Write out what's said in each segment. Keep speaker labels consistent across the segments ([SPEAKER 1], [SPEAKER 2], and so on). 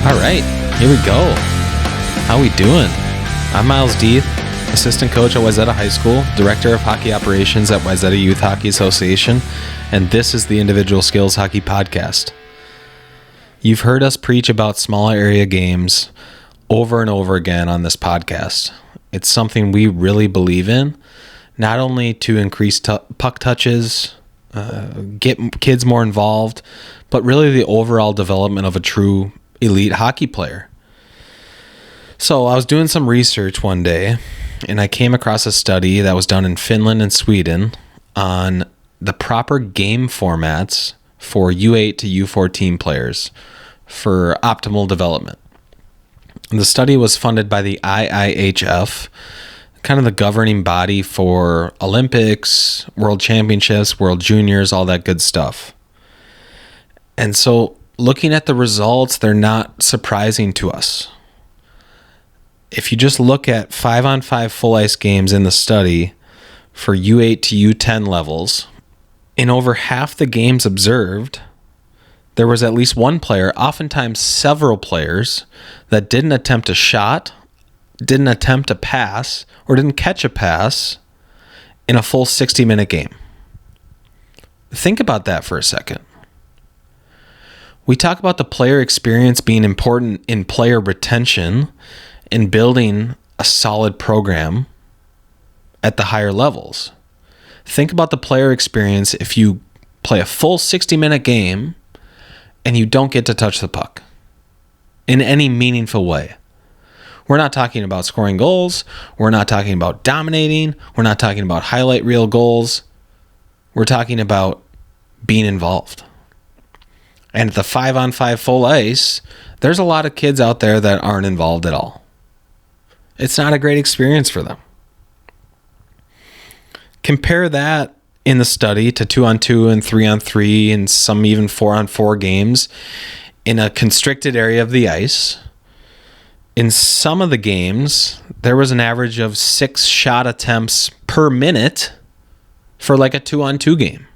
[SPEAKER 1] All right, here we go. How we doing? I'm Miles Deeth, assistant coach at Wayzata High School, director of hockey operations at Wayzata Youth Hockey Association, and this is the Individual Skills Hockey Podcast. You've heard us preach about smaller area games over and over again on this podcast. It's something we really believe in, not only to increase puck touches, get kids more involved, but really the overall development of a true elite hockey player. So I was doing some research one day, and I came across a study that was done in Finland and Sweden on the proper game formats for U8 to U14 players for optimal development. The study was funded by the IIHF, kind of the governing body for Olympics, World Championships, World Juniors, all that good stuff. And so looking at the results, they're not surprising to us. If you just look at 5-on-5 full ice games in the study for U8 to U10 levels, in over half the games observed, there was at least one player, oftentimes several players, that didn't attempt a shot, didn't attempt a pass, or didn't catch a pass in a full 60-minute game. Think about that for a second. We talk about the player experience being important in player retention and building a solid program at the higher levels. Think about the player experience if you play a full 60-minute game and you don't get to touch the puck in any meaningful way. We're not talking about scoring goals. We're not talking about dominating. We're not talking about highlight reel goals. We're talking about being involved. And at the 5-on-5 full ice, there's a lot of kids out there that aren't involved at all. It's not a great experience for them. Compare that in the study to 2-on-2 and 3-on-3 and some even 4-on-4 games in a constricted area of the ice. In some of the games, there was an average of 6 shot attempts per minute for like a 2-on-2 game.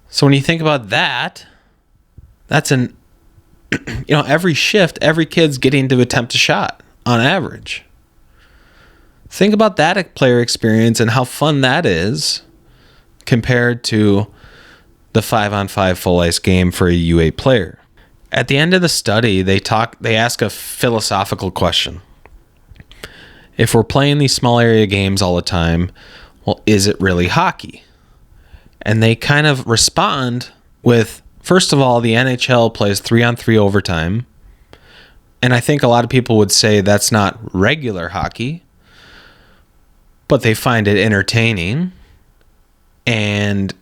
[SPEAKER 1] So when you think about that, that's every shift, every kid's getting to attempt a shot on average. Think about that player experience and how fun that is compared to the 5-on-5 full ice game for a U8 player. At the end of the study, they ask a philosophical question. If we're playing these small area games all the time, well, is it really hockey? And they kind of respond with, first of all, the NHL plays 3-on-3 overtime. And I think a lot of people would say that's not regular hockey, but they find it entertaining. And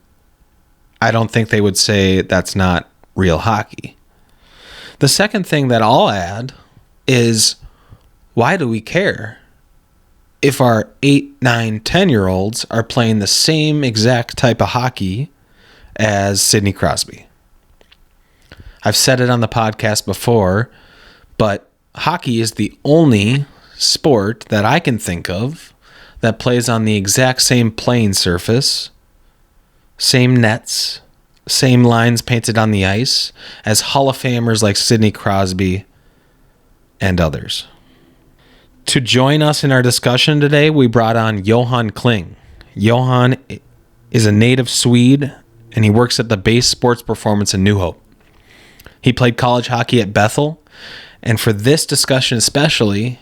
[SPEAKER 1] I don't think they would say that's not real hockey. The second thing that I'll add is, why do we care if our 8, 9, 10-year-olds are playing the same exact type of hockey as Sidney Crosby? I've said it on the podcast before, but hockey is the only sport that I can think of that plays on the exact same playing surface, same nets, same lines painted on the ice as Hall of Famers like Sidney Crosby and others. To join us in our discussion today, we brought on Johan Kling. Johan is a native Swede, and he works at the Base Sports Performance in New Hope. He played college hockey at Bethel, and for this discussion especially,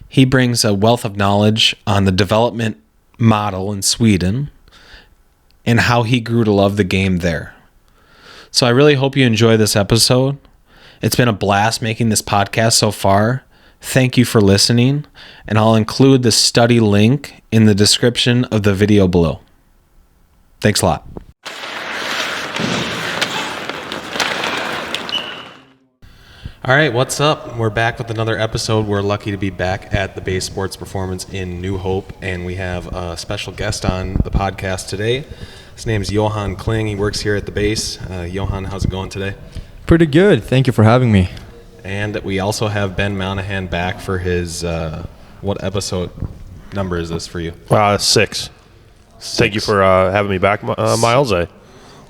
[SPEAKER 1] he brings a wealth of knowledge on the development model in Sweden and how he grew to love the game there. So I really hope you enjoy this episode. It's been a blast making this podcast so far. Thank you for listening, and I'll include the study link in the description of the video below. Thanks a lot. All right, what's up? We're back with another episode. We're lucky to be back at the Base Sports Performance in New Hope, and we have a special guest on the podcast today. His name's Johan Kling. He works here at the Base. Johan, how's it going today?
[SPEAKER 2] Pretty good. Thank you for having me.
[SPEAKER 1] And we also have Ben Monahan back for his, what episode number is this for you?
[SPEAKER 3] 6. Thank you for having me back, Miles. I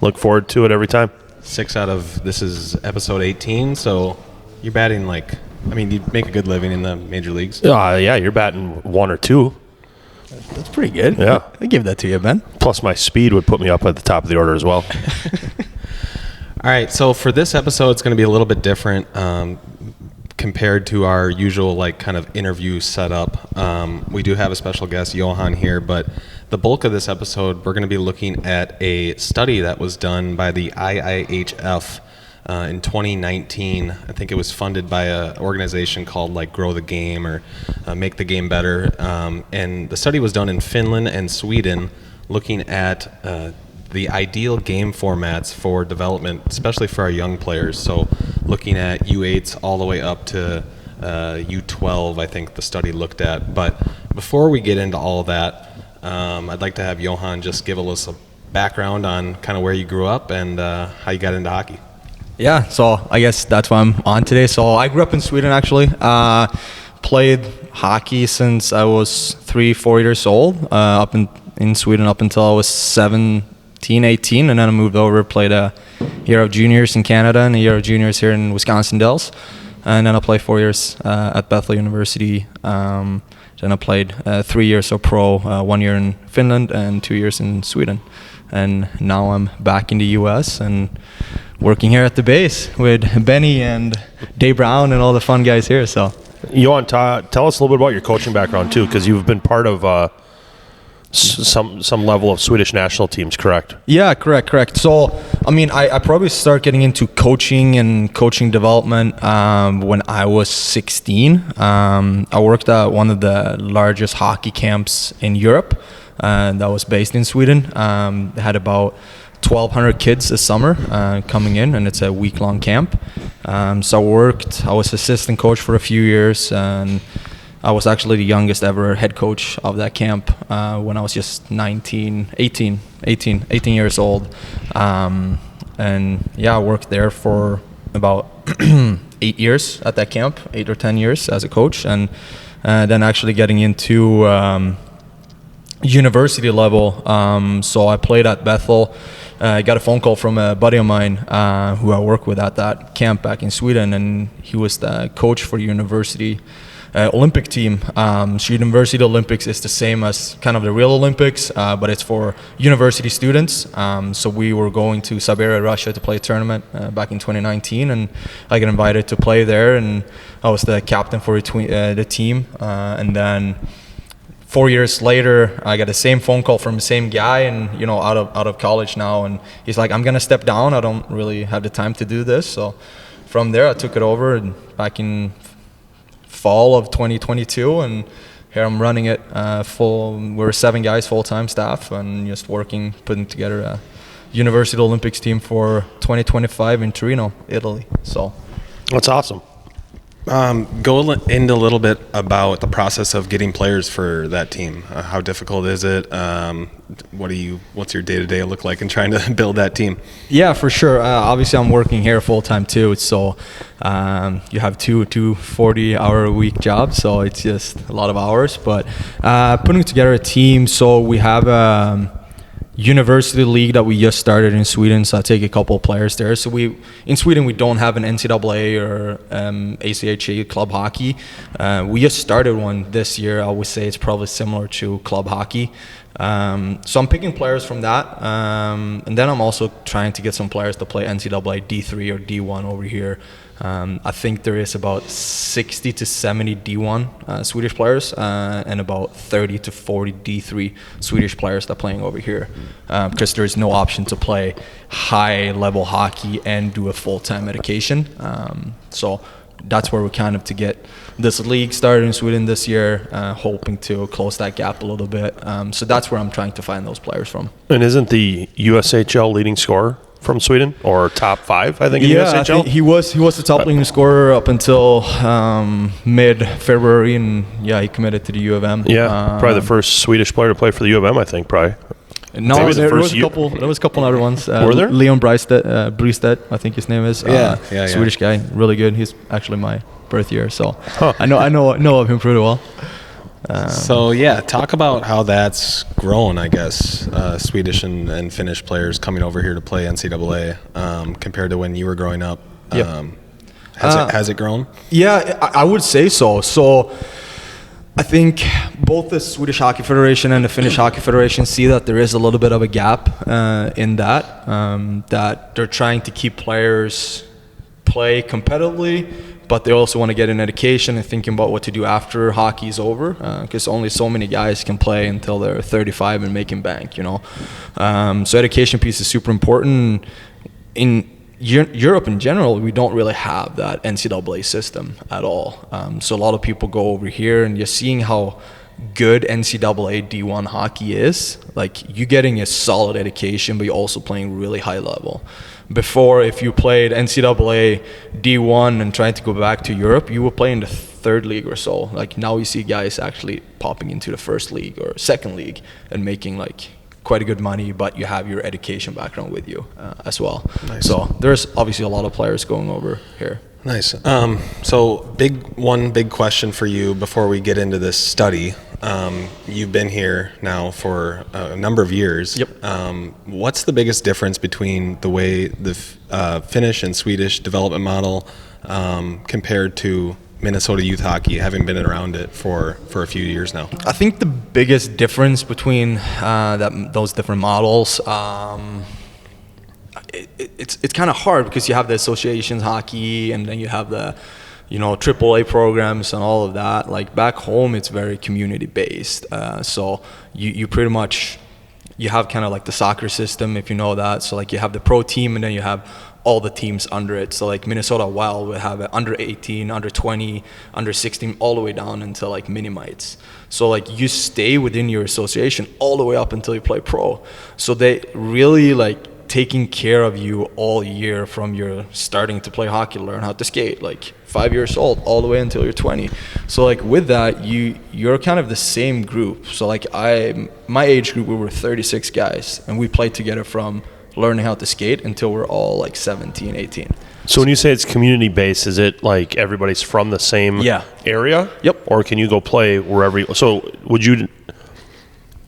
[SPEAKER 3] look forward to it every time.
[SPEAKER 1] 6 out of, this is episode 18, so you're batting you make a good living in the major leagues.
[SPEAKER 3] Yeah, you're batting 1 or 2.
[SPEAKER 2] That's pretty good.
[SPEAKER 3] Yeah.
[SPEAKER 2] I give that to you, Ben.
[SPEAKER 3] Plus, my speed would put me up at the top of the order as well.
[SPEAKER 1] All right, so for this episode, it's going to be a little bit different compared to our usual kind of interview setup. We do have a special guest, Johan, here, but the bulk of this episode, we're going to be looking at a study that was done by the IIHF in 2019. I think it was funded by an organization called Grow the Game or Make the Game Better. And the study was done in Finland and Sweden, looking at the ideal game formats for development, especially for our young players. So looking at U8s all the way up to U12, I think the study looked at. But before we get into all that, I'd like to have Johan just give us a background on kind of where you grew up and how you got into hockey.
[SPEAKER 2] Yeah, so I guess that's why I'm on today. So I grew up in Sweden, actually. Played hockey since I was 3-4 years old, up in Sweden up until I was 17, 18, and then I moved over, played a year of juniors in Canada and a year of juniors here in Wisconsin Dells. And then I played 4 years at Bethel University. Then I played 3 years of pro, 1 year in Finland and 2 years in Sweden. And now I'm back in the U.S. and working here at the base with Benny and Dave Brown and all the fun guys here. So,
[SPEAKER 3] Johan, tell us a little bit about your coaching background too, because you've been part of some level of Swedish national teams, correct?
[SPEAKER 2] Yeah, correct. So, I probably started getting into coaching and coaching development when I was 16. I worked at one of the largest hockey camps in Europe that was based in Sweden. They had about 1,200 kids this summer coming in, and it's a week-long camp. So I was assistant coach for a few years, and I was actually the youngest ever head coach of that camp when I was just 18 years old. And yeah, I worked there for about 8 years at that camp, 8 or 10 years as a coach, and then actually getting into university level. So I played at Bethel. I got a phone call from a buddy of mine who I worked with at that camp back in Sweden, and he was the coach for the university Olympic team. So University Olympics is the same as kind of the real Olympics, but it's for university students. So we were going to Siberia, Russia to play a tournament back in 2019, and I got invited to play there, and I was the captain for the team. And then 4 years later, I got the same phone call from the same guy, and out of college now, and he's like, "I'm gonna step down. I don't really have the time to do this." So from there, I took it over, and back in fall of 2022, and here I'm running it full. We're 7 guys, full-time staff, and just working, putting together a University Olympics team for 2025 in Torino, Italy. So
[SPEAKER 3] that's awesome.
[SPEAKER 1] Go into a little bit about the process of getting players for that team. How difficult is it? What's your day-to-day look like in trying to build that team?
[SPEAKER 2] Yeah, for sure. Obviously, I'm working here full-time too, so you have two 40-hour-a-week jobs, so it's just a lot of hours. But putting together a team, so we have university league that we just started in Sweden, so I take a couple of players there. So in Sweden we don't have an NCAA or ACHA club hockey. We just started one this year. I would say it's probably similar to club hockey. So I'm picking players from that, and then I'm also trying to get some players to play NCAA D3 or D1 over here. I think there is about 60 to 70 D1 Swedish players and about 30 to 40 D3 Swedish players that are playing over here, because there is no option to play high-level hockey and do a full-time education. So that's where we're kind of to get this league started in Sweden this year, hoping to close that gap a little bit. So that's where I'm trying to find those players from.
[SPEAKER 3] And isn't the USHL leading scorer from Sweden, or top 5, I think, in the USHL?
[SPEAKER 2] I think he was the top leading scorer up until mid-February, and he committed to the U of M.
[SPEAKER 3] Yeah, probably the first Swedish player to play for the U of M, I think, probably.
[SPEAKER 2] No, there was a couple other ones.
[SPEAKER 3] Were there?
[SPEAKER 2] Leon Brystedt, I think his name is. Swedish guy, really good. He's actually my birth year, so I know of him pretty well.
[SPEAKER 1] So talk about how that's grown, I guess, Swedish and Finnish players coming over here to play NCAA compared to when you were growing up. Has it grown?
[SPEAKER 2] Yeah, I would say so. So I think both the Swedish Hockey Federation and the Finnish Hockey Federation see that there is a little bit of a gap in that they're trying to keep players play competitively, but they also want to get an education and thinking about what to do after hockey is over, because only so many guys can play until they're 35 and making bank, So education piece is super important. In Europe in general, we don't really have that NCAA system at all. So a lot of people go over here, and you're seeing how good NCAA D1 hockey is. Like, you're getting a solid education, but you're also playing really high level. Before, if you played NCAA D1 and tried to go back to Europe, you were playing the third league or so. Like, now you see guys actually popping into the first league or second league and making like quite a good money, but you have your education background with you as well.
[SPEAKER 1] Nice.
[SPEAKER 2] So there's obviously a lot of players going over here.
[SPEAKER 1] Nice. So big question for you before we get into this study. You've been here now for a number of years.
[SPEAKER 2] Yep.
[SPEAKER 1] What's the biggest difference between the way the Finnish and Swedish development model compared to Minnesota youth hockey, having been around it for a few years now?
[SPEAKER 2] I think the biggest difference between those different models, it's kind of hard because you have the associations hockey, and then you have the AAA programs and all of that. Like, back home, it's very community based. So you pretty much, you have kind of like the soccer system, if you know that. So like, you have the pro team, and then you have all the teams under it. So like Minnesota Wild would have under 18, under 20, under 16, all the way down until like mini mites. So like, you stay within your association all the way up until you play pro. So they really like taking care of you all year, from your starting to play hockey, learn how to skate, like 5 years old, all the way until you're 20. So like, with that, you're kind of the same group. So like, my age group, we were 36 guys, and we played together from learning how to skate until we're all like 17, 18.
[SPEAKER 3] So when you say it's community based, is it like everybody's from the same area?
[SPEAKER 2] Yep.
[SPEAKER 3] Or can you go play wherever? So would you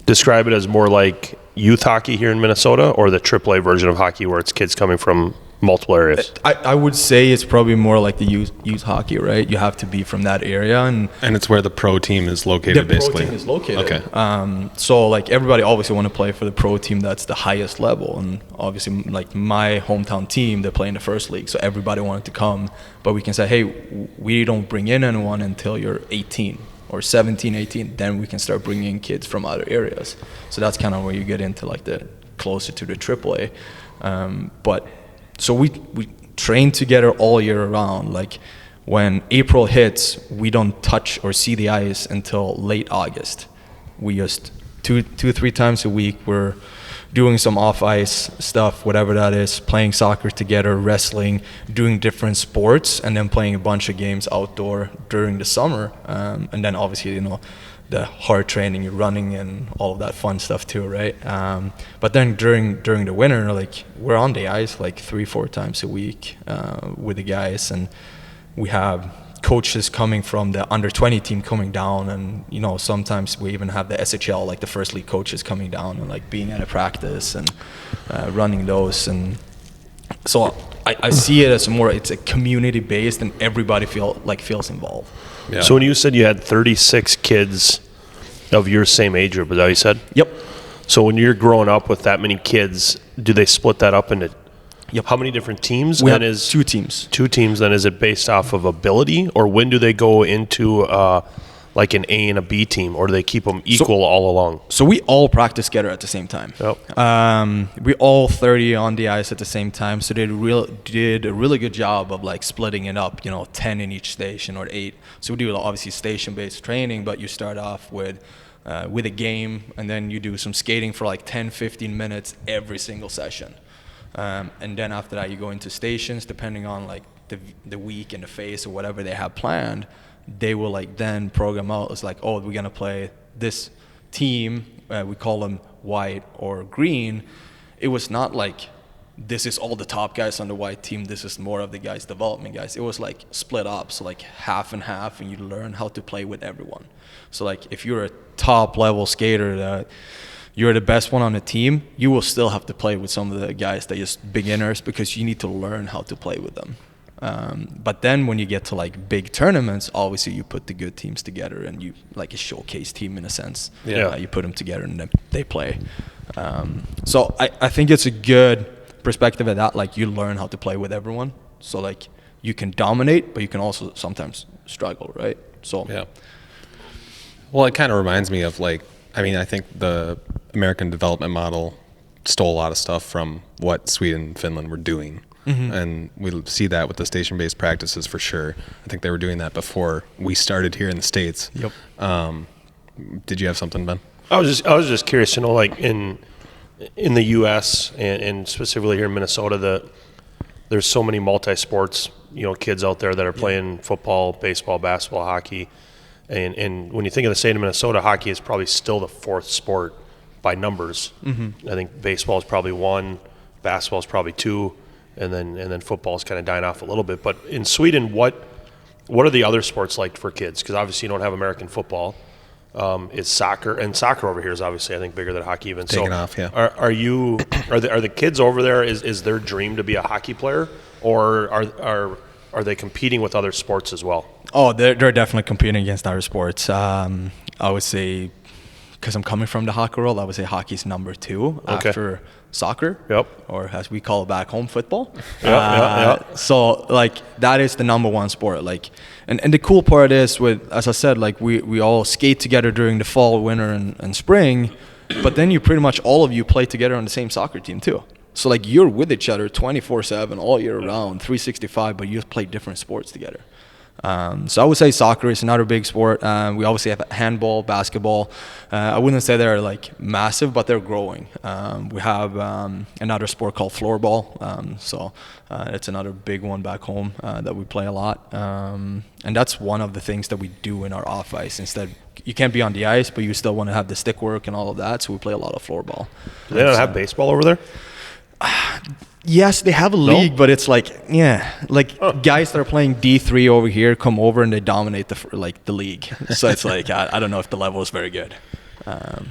[SPEAKER 3] describe it as more like youth hockey here in Minnesota, or the AAA version of hockey where it's kids coming from multiple areas?
[SPEAKER 2] I would say it's probably more like the youth hockey, right? You have to be from that area, and
[SPEAKER 1] it's where the pro team is located, basically.
[SPEAKER 2] The pro team is located.
[SPEAKER 1] Okay.
[SPEAKER 2] So like, everybody obviously want to play for the pro team that's the highest level, and obviously like my hometown team, they play in the first league, so everybody wanted to come, but we can say, hey, we don't bring in anyone until you're 18 or 17, 18, then we can start bringing in kids from other areas. So that's kind of where you get into like the closer to the AAA. But so we train together all year round. Like, when April hits, we don't touch or see the ice until late August. We just 2-3 times a week, we're doing some off-ice stuff, whatever that is, playing soccer together, wrestling, doing different sports, and then playing a bunch of games outdoor during the summer. And then obviously, the hard training, running, and all of that fun stuff too, right? But then during the winter, like, we're on the ice like 3-4 times a week with the guys, and we have coaches coming from the under 20 team coming down, and sometimes we even have the SHL, like the first league coaches, coming down and like being at a practice and running those. And so I see it as it's a community based, and everybody feels involved.
[SPEAKER 1] Yeah.
[SPEAKER 3] So when you said you had 36 kids of your same age group, is that what you said?
[SPEAKER 2] Yep.
[SPEAKER 3] So when you're growing up with that many kids, do they split that up into
[SPEAKER 2] Yep.
[SPEAKER 3] how many different teams?
[SPEAKER 2] We have
[SPEAKER 3] is
[SPEAKER 2] 2 teams.
[SPEAKER 3] 2 teams, then is it based off of ability, or when do they go into like an A and a B team, or do they keep them equal all along?
[SPEAKER 2] So we all practice together at the same time.
[SPEAKER 3] Yep.
[SPEAKER 2] We all 30 on the ice at the same time, so they did a really good job of like splitting it up, 10 in each station or 8. So we do obviously station-based training, but you start off with a game, and then you do some skating for like 10-15 minutes every single session. And then after that, you go into stations, depending on like the week and the phase or whatever they have planned. They will like then program out. It's like, oh, we're gonna play this team. We call them white or green. It was not like, this is all the top guys on the white team, this is more of the guys, development guys. It was like split up, so like half and half, and you learn how to play with everyone. So like, if you're a top level skater that you're the best one on the team, you will still have to play with some of the guys that are just beginners, because you need to learn how to play with them. But then when you get to like big tournaments, obviously you put the good teams together and you like a showcase team in a sense.
[SPEAKER 3] Yeah.
[SPEAKER 2] You put them together and then they play. So I think it's a good perspective of that. Like you learn how to play with everyone. So like you can dominate, but you can also sometimes struggle, right? So
[SPEAKER 1] Yeah. Well, it kind of reminds me of like, I mean, I think the American development model stole a lot of stuff from what Sweden and Finland were doing. And we see that with the station-based practices for sure. I think they were doing that before we started here in the States.
[SPEAKER 2] Yep.
[SPEAKER 1] Did you have something, Ben?
[SPEAKER 3] I was just curious to know, like in the U.S. and specifically here in Minnesota, there's so many multi-sports, kids out there that are playing football, baseball, basketball, hockey, and when you think of the state of Minnesota, hockey is probably still the fourth sport by numbers. I think baseball is probably 1, basketball is probably 2, and then football is kind of dying off a little bit. But in Sweden, what are the other sports like for kids? Because obviously you don't have American football. It's soccer, and soccer over here is obviously I think bigger than hockey even.
[SPEAKER 1] Taking off, yeah.
[SPEAKER 3] Are the kids over there? Is their dream to be a hockey player, or are they competing with other sports as well?
[SPEAKER 2] Oh, they're definitely competing against other sports. I would say, because I'm coming from the hockey world, I would say hockey's number 2 after soccer.
[SPEAKER 3] Yep.
[SPEAKER 2] Or as we call it back home, football.
[SPEAKER 3] Yep.
[SPEAKER 2] So like that is the number 1 sport. Like, and the cool part is as I said, like we all skate together during the fall, winter, and spring, but then you pretty much all of you play together on the same soccer team too. So like you're with each other 24/7 all year round, 365, but you just play different sports together. So I would say soccer is another big sport. We obviously have handball, basketball. I wouldn't say they're like massive, but they're growing. We have another sport called floorball. So it's another big one back home that we play a lot. And that's one of the things that we do in our off ice. Instead, you can't be on the ice, but you still want to have the stick work and all of that. So we play a lot of floorball.
[SPEAKER 3] Do they not have baseball over there?
[SPEAKER 2] Yes, they have a league, but it's like, guys that are playing D3 over here come over and they dominate the league. So it's like, I don't know if the level is very good. All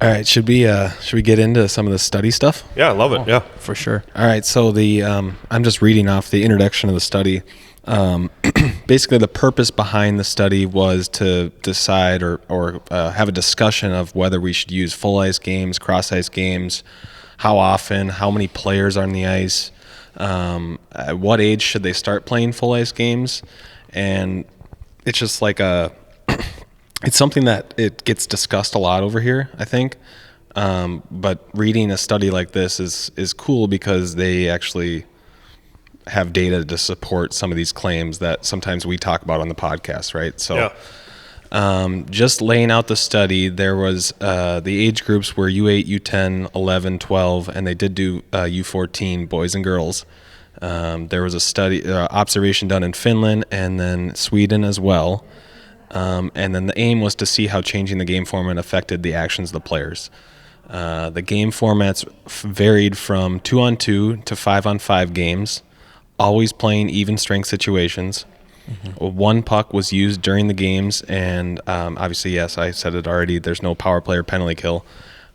[SPEAKER 1] right, should we get into some of the study stuff?
[SPEAKER 3] Yeah, I love it. Yeah,
[SPEAKER 2] for sure.
[SPEAKER 1] All right, so I'm just reading off the introduction of the study. Basically, the purpose behind the study was to decide or have a discussion of whether we should use full ice games, cross ice games, how often, how many players are on the ice, at what age should they start playing full ice games, and it's just like it's something that it gets discussed a lot over here, I think. But reading a study like this is cool because they actually have data to support some of these claims that sometimes we talk about on the podcast, right? So.
[SPEAKER 3] Yeah.
[SPEAKER 1] Just laying out the study, there was the age groups were U8, U10, 11, 12, and they did do U14, boys and girls. There was a study observation done in Finland and then Sweden as well. And then the aim was to see how changing the game format affected the actions of the players. The game formats varied from 2-on-2 to 5-on-5 games, always playing even strength situations. One puck was used during the games, and obviously, yes, I said it already, there's no power play or penalty kill.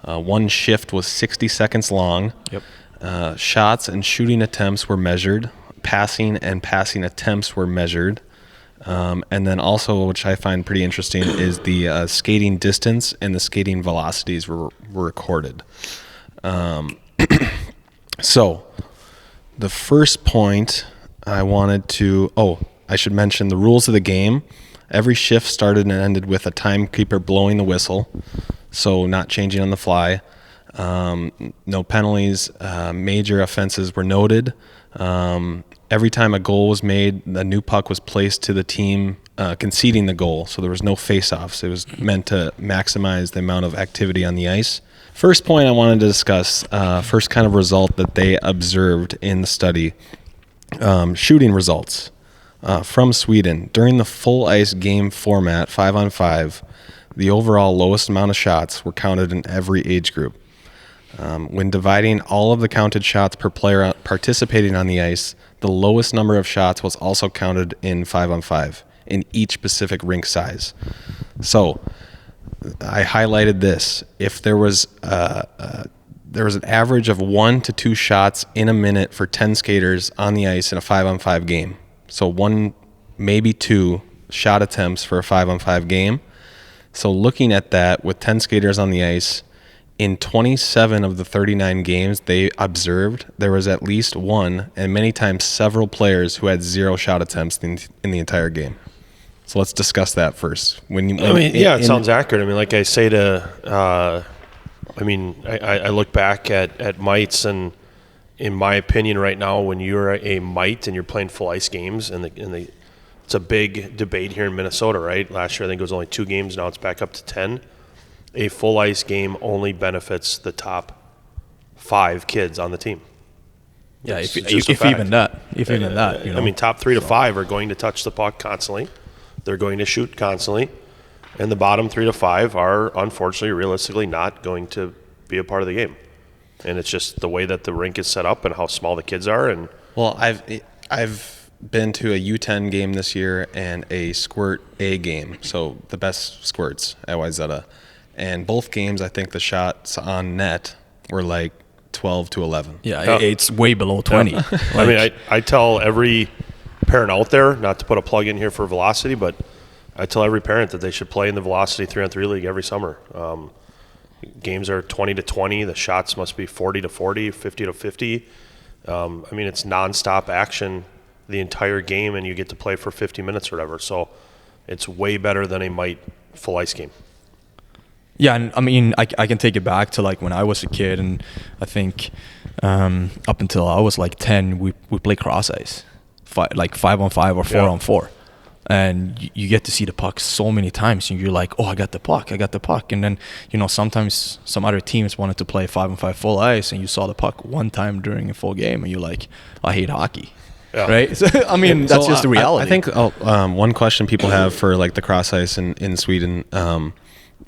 [SPEAKER 1] One shift was 60 seconds long.
[SPEAKER 2] Yep.
[SPEAKER 1] Shots and shooting attempts were measured. Passing and passing attempts were measured. And then also, which I find pretty interesting, is the skating distance and the skating velocities were recorded. So, the first point I wanted to... I should mention the rules of the game. Every shift started and ended with a timekeeper blowing the whistle, so not changing on the fly. No penalties. Major offenses were noted. Every time a goal was made, the new puck was placed to the team conceding the goal, so there was no face-offs. It was meant to maximize the amount of activity on the ice. First point I wanted to discuss, first kind of result that they observed in the study, shooting results. From Sweden, during the full ice game format, 5-on-5, the overall lowest amount of shots were counted in every age group. When dividing all of the counted shots per player participating on the ice, the lowest number of shots was also counted in 5-on-5 in each specific rink size. So I highlighted this. If there was there was an average of 1 to 2 shots in a minute for 10 skaters on the ice in a 5-on-5 game. So 1, maybe 2 shot attempts for a 5-on-5 game. So looking at that with 10 skaters on the ice, in 27 of the 39 games they observed, there was at least one, and many times several players who had 0 shot attempts in the entire game. So let's discuss that first.
[SPEAKER 3] It sounds accurate. I mean, like I say I look back at mites, and in my opinion right now, when you're a mite and you're playing full ice games, it's a big debate here in Minnesota, right? Last year I think it was only 2 games, now it's back up to 10. A full ice game only benefits the top 5 kids on the team.
[SPEAKER 2] Yeah, if even that. You know?
[SPEAKER 3] Top 3 to 5 are going to touch the puck constantly. They're going to shoot constantly. And the bottom 3 to 5 are, unfortunately, realistically, not going to be a part of the game. And it's just the way that the rink is set up and how small the kids are. And
[SPEAKER 1] well, I've been to a U10 game this year and a Squirt A game, so the best squirts at Wayzata. And both games, I think the shots on net were like 12 to 11.
[SPEAKER 2] Yeah, it's way below 20.
[SPEAKER 3] Yeah. I tell every parent out there, not to put a plug in here for Velocity, but I tell every parent that they should play in the Velocity 3-on-3 league every summer. Games are 20 to 20. The shots must be 40 to 40, 50 to 50. It's nonstop action the entire game, and you get to play for 50 minutes or whatever. So it's way better than a mite full ice game.
[SPEAKER 2] Yeah, and I can take it back to like when I was a kid, and I think up until I was like 10, we play cross ice, like 5-on-5 or 4-on-4, and you get to see the puck so many times, and you're like, oh, I got the puck, and then sometimes some other teams wanted to play 5-on-5 full ice, and you saw the puck one time during a full game, and you're like, I hate hockey. Yeah. Right. So, that's just the reality.
[SPEAKER 1] I think one question people have for like the cross ice in Sweden.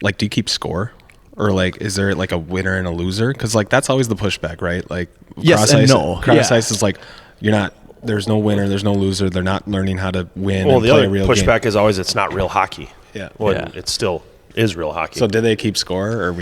[SPEAKER 1] Like, do you keep score, or like, is there like a winner and a loser? Because like that's always the pushback, right? Like,
[SPEAKER 2] yes and no.
[SPEAKER 1] Cross ice is like you're not. There's no winner. There's no loser. They're not learning how to win.
[SPEAKER 3] Well,
[SPEAKER 1] and
[SPEAKER 3] the
[SPEAKER 1] play
[SPEAKER 3] other
[SPEAKER 1] a real
[SPEAKER 3] pushback
[SPEAKER 1] game.
[SPEAKER 3] is always it's not real hockey.
[SPEAKER 1] Yeah.
[SPEAKER 3] It still is real hockey.
[SPEAKER 1] So did they keep score, or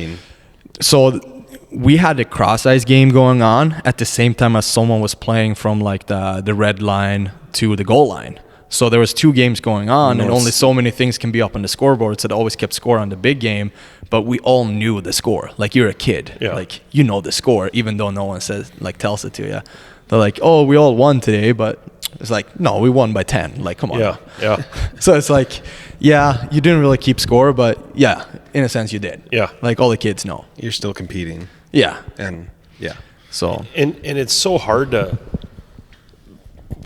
[SPEAKER 2] So we had a cross ice game going on at the same time as someone was playing from like the red line to the goal line. So there was 2 games going on, and only so many things can be up on the scoreboard. So it always kept score on the big game, but we all knew the score. Like, you're a kid, like you know the score, even though no one tells it to you. They're like, oh, we all won today, but it's like, no, we won by 10. Like, come on.
[SPEAKER 3] Yeah.
[SPEAKER 2] So it's like, yeah, you didn't really keep score, but yeah, in a sense you did.
[SPEAKER 3] Yeah.
[SPEAKER 2] Like, all the kids know.
[SPEAKER 1] you're still competing?
[SPEAKER 2] Yeah.
[SPEAKER 1] And yeah.
[SPEAKER 2] So
[SPEAKER 3] and it's so hard to.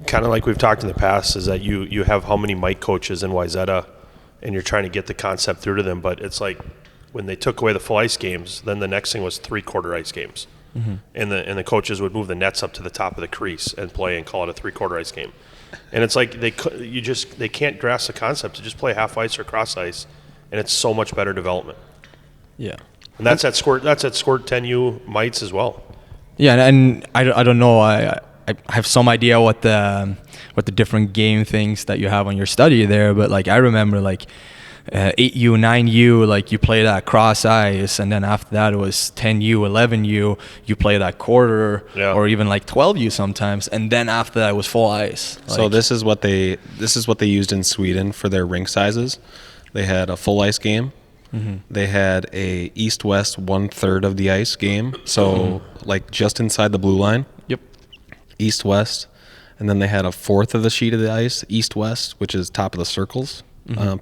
[SPEAKER 3] Kind of like we've talked in the past, is that you have how many mite coaches in Wayzata, and you're trying to get the concept through to them. But it's like when they took away the full ice games, then the next thing was 3/4 ice games, and the coaches would move the nets up to the top of the crease and play and call it a 3/4 ice game. And it's like they can't grasp the concept to just play half ice or cross ice, and it's so much better development.
[SPEAKER 2] yeah.
[SPEAKER 3] And that's at Squirt 10U mites as well.
[SPEAKER 2] Yeah, and I don't know. I have some idea what the different game things that you have on your study there, but like I remember like 8U, 9U, like you play that cross ice, and then after that it was 10U, 11U, you play that quarter, or even like 12U sometimes, and then after that it was full ice. Like,
[SPEAKER 1] so this is what they used in Sweden for their rink sizes. They had a full ice game. They had a east-west 1/3 of the ice game, so like just inside the blue line.
[SPEAKER 2] Yep.
[SPEAKER 1] East-west, and then they had a 1/4 of the sheet of the ice, east-west, which is top of the circles,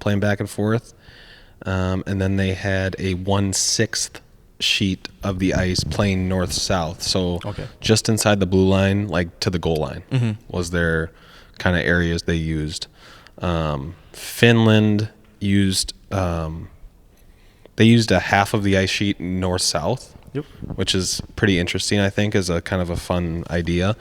[SPEAKER 1] playing back and forth. And then they had a 1/6 sheet of the ice playing north-south. So just inside the blue line, like to the goal line, was their kind of areas they used. Finland used they used a half of the ice sheet north-south, which is pretty interesting, I think, as a kind of a fun idea.